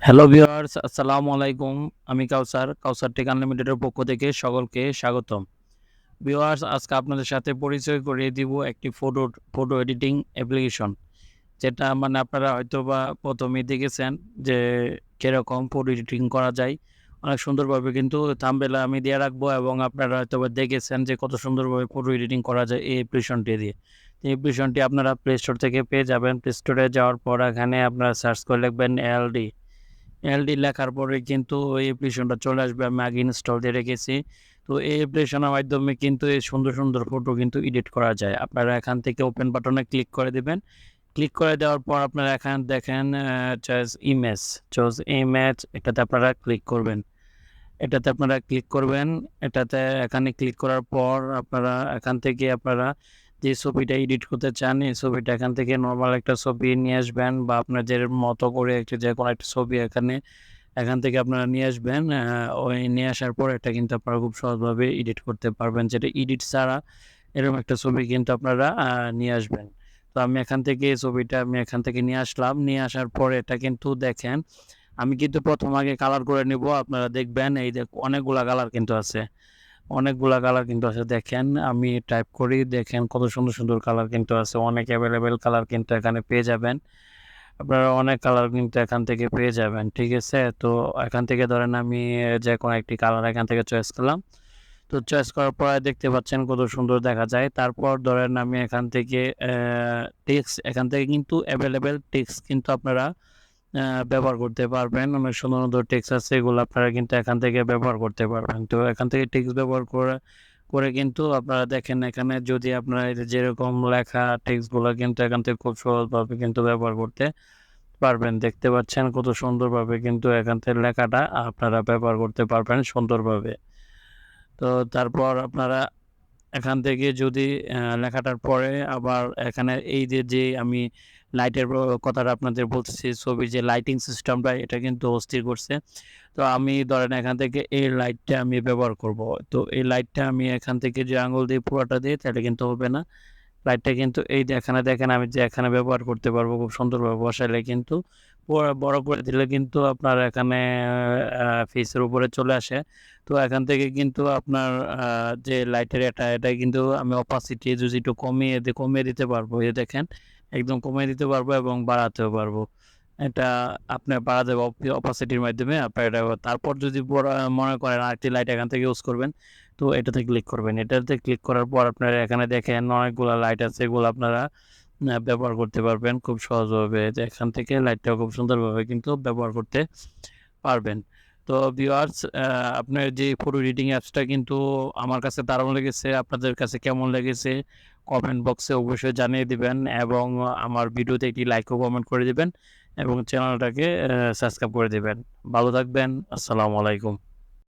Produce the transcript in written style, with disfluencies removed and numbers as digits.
Hello viewers, আসসালামু আলাইকুম। আমি কাউসার টেক আনলিমিটেডের পক্ষ থেকে সকলকে স্বাগতম। ভিউয়ার্স, আজকে আপনাদের সাথে পরিচয় করিয়ে দিব একটি ফটো এডিটিং অ্যাপ্লিকেশন। যেটা মানে আপনারা হয়তোবা ১ম এই দেখেছেন যে কিরকম ফটো এডিটিং করা যায়। অনেক সুন্দরভাবে কিন্তু থাম্বনেলে আমি দিয়ে রাখবো এবং আপনারা হয়তোবা দেখেছেন যে কত সুন্দরভাবে ফটো এডিটিং করা যায় এই অ্যাপ্লিকেশনটি দিয়ে। এই অ্যাপ্লিকেশনটি আপনারা প্লে স্টোর থেকে পেয়ে যাবেন। প্লে স্টোরে যাওয়ার পর এখানে আপনারা সার্চ করে লিখবেন এলডি লেখার পরে কিন্তু ওই অ্যাপ্লিকেশনটা চলে আসবে। আমি আগে ইনস্টল দিয়ে রেখেছি। তো এই অ্যাপ্লিকেশনের মাধ্যমে কিন্তু এই সুন্দর, সুন্দর ফটো কিন্তু এডিট করা যায়। আপনারা এখান থেকে ওপেন বাটনে ক্লিক করে দিবেন। ক্লিক করে দেওয়ার পর আপনারা এখানে দেখেন চয়েস ইমেজ এটাতে আপনারা ক্লিক করবেন। এটাতে এখানে ক্লিক করার পর আপনারা এখান থেকে আপনারা যে ছবিটা এডিট করতে চান এই ছবিটা এখান থেকে নরমাল একটা ছবি নিয়ে আসবেন বা আপনাদের মতো করে যে কোনো একটা ছবি এখান থেকে আপনারা নিয়ে আসবেন। ওই নিয়ে আসার পর এটা কিন্তু আপনারা খুব সহজভাবে এডিট করতে পারবেন। যেটা এডিট ছাড়া এরকম একটা ছবি কিন্তু আপনারা নিয়ে আসবেন। তো আমি এখান থেকে এই ছবিটা এখান থেকে নিয়ে আসলাম। নিয়ে আসার পরে এটা কিন্তু দেখেন আমি কিন্তু প্রথম আগে কালার করে নিব। আপনারা দেখবেন এই যে অনেকগুলা কালার কিন্তু আছে। দেখেন আমি টাইপ করি, দেখেন কত সুন্দর, সুন্দর কালার কিন্তু আছে। অনেক এভেইলেবল কালার কিন্তু এখানে পেয়ে যাবেন। আপনারা অনেক কালার কিন্তু এখান থেকে পেয়ে যাবেন। ঠিক আছে? তো এখান থেকে ধরেন আমি যেকোনো একটি কালার এখান থেকে চয়েস করলাম। তো চয়েস করার পরে দেখতে পাচ্ছেন কত সুন্দর দেখা যায়। তারপর ধরেন আমি এখান থেকে টেক্সট এখান থেকে কিন্তু এভেইলেবল টেক্সট কিন্তু আপনারা ব্যবহার করতে পারবেন। অনেক সুন্দর, সুন্দর টেক্সট আছে এগুলো আপনারা কিন্তু এখান থেকে ব্যবহার করতে পারবেন। তো এখান থেকে টেক্সট ব্যবহার করে কিন্তু আপনারা দেখেন এখানে যদি আপনারা এই যে যেরকম লেখা টেক্সটগুলো কিন্তু এখান থেকে খুব সহজভাবে কিন্তু ব্যবহার করতে পারবেন। দেখতে পাচ্ছেন কত সুন্দরভাবে কিন্তু এখান থেকে লেখাটা আপনারা ব্যবহার করতে পারবেন সুন্দরভাবে। তো তারপর আপনারা এখান থেকে যদি লেখাটার পরে আবার এখানে এই যে আমি লাইটের কথাটা আপনাদের বলতেছি, ছবির যে লাইটিং সিস্টেমটা এটা কিন্তু অস্থির করছে। তো আমি ধরেন এখান থেকে এই লাইটটা আমি ব্যবহার করব। তো এই লাইটটা আমি এখান থেকে যে আঙুল দিয়ে পুরোটা দিই তাহলে কিন্তু হবে না। লাইটটা কিন্তু এই যে এখানে দেখেন আমি যে এখানে ব্যবহার করতে পারবো খুব সুন্দরভাবে বসাইলে কিন্তু বড় করে দিলে কিন্তু আপনার এখানে ফেসের উপরে চলে আসে। তো এখান থেকে কিন্তু আপনার যে লাইটের এটা কিন্তু আমি অপাসিটি যদি একটু কমিয়ে দিতে পারবো। এই দেখেন একদম কমিয়ে দিতে পারবো এবং বাড়াতেও পারবো। এটা আপনি বাড়াতে অপাসিটির মাধ্যমে আপনার এটা তারপর যদি মনে করেন আরেকটি লাইট এখান থেকে ইউজ করবেন তো এটাতে ক্লিক করবেন। এটাতে ক্লিক করার পর আপনারা এখানে দেখেন অনেকগুলা লাইট আছে এগুলো আপনারা ব্যবহার করতে পারবেন খুব সহজভাবে। যে এখান থেকে লাইটটা খুব সুন্দরভাবে কিন্তু ব্যবহার করতে পারবেন। তো ভিউয়ার্স, আপনার যে ফটো এডিটিং অ্যাপসটা কিন্তু আমার কাছে দারুণ লেগেছে। আপনাদের কাছে কেমন লেগেছে কমেন্ট বক্সে অবশ্যই জানিয়ে দিবেন এবং আমার ভিডিওতে একটি লাইক ও কমেন্ট করে দিবেন এবং চ্যানেলটাকে সাবস্ক্রাইব করে দিবেন। ভালো থাকবেন। আসসালামু আলাইকুম।